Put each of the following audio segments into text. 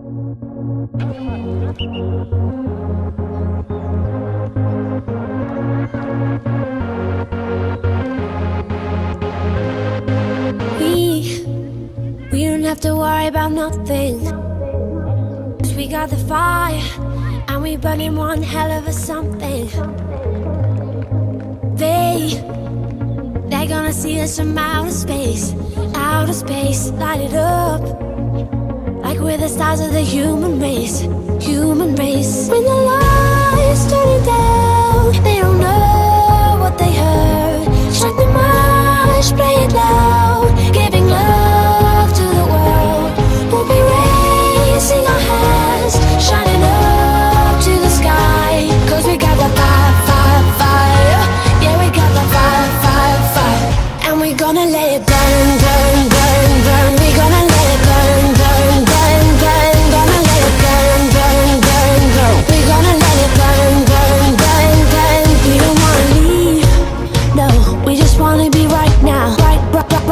We don't have to worry about nothing, 'cause we got the fire, and we burning one hell of a something. They're gonna see us from outer space, light it up, like we're the stars of the human race. When the lights turning down, they don't know what they heard. Strike the march, play it loud, giving love to the world. We'll be raising our hands, shining up to the sky, 'cause we got the fire, fire, fire. Yeah, we got the fire, fire, fire. And we're gonna let it burn, burn, burn, burn. We're gonna let it burn, burn, burn, burn. Gonna let it burn, burn, burn, burn. We're gonna let it burn, burn, burn, burn. We don't wanna leave, no, we just wanna be right now,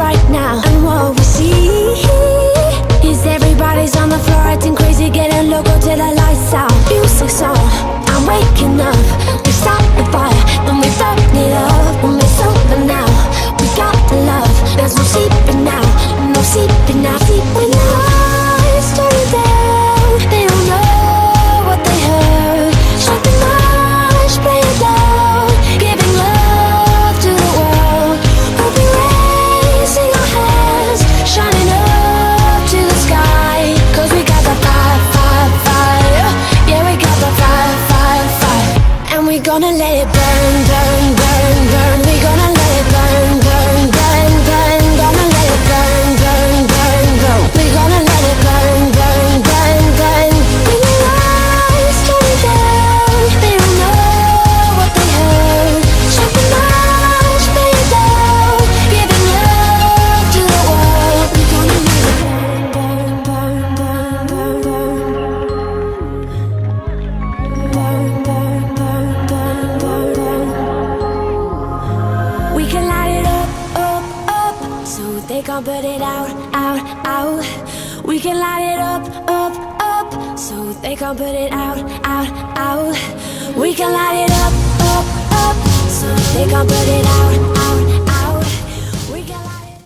right now. And what we see is everybody's on the floor acting crazy, getting loco till the lights out. Music's on, I'm waking up. We start the fire, then we burn it up. When it's over now, we got the love. There's no sleeping now, no sleeping now. When the lights turn down, they don't know what they heard. Strike the march, play it loud, giving love to the world. We'll be raising our hands, shining up to the sky, 'cause we got the fire, fire, fire. Yeah, we got the fire, fire, fire. And we're gonna let it burn, burn, burn, burn. We're gonna let it burn, burn, burn, burn. Gonna let it burn, burn, burn, burn. We're gonna let it burn, burn, burn, burn. When the lights turn down, they don't know what they heard. Strike the march, play it loud, giving love to the world. We're gonna let it burn, burn, burn, burn, burn, burn, burn, burn, burn, burn, burn. We can light it up, up, up, so they can't put it out, out, out. We can light it up, up, up, so they can't put it out, out, out. We can light it up, up, up, so they can't put it out, out, out. We can light it.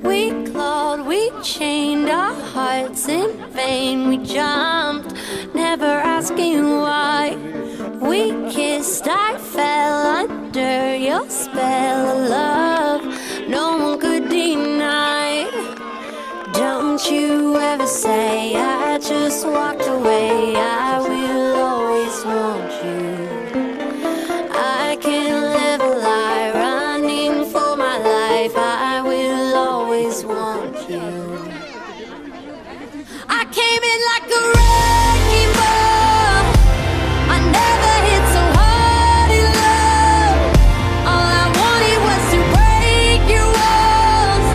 We clawed, we chained our hearts in vain. We jumped, never asking why. We kissed, I fell under your spell of love no one could deny. Don't you ever say I just walked away. I will always want you. I can't live a lie, running for my life. I will always want you. I came in like a wrecking ball. I never hit so hard in love. All I wanted was to break your walls.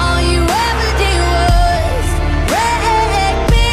All you ever did was break me.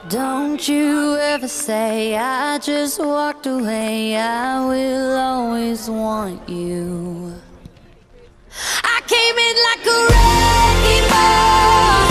Don't you ever say I just walked away. I will always want you. I came in like a wrecking ball.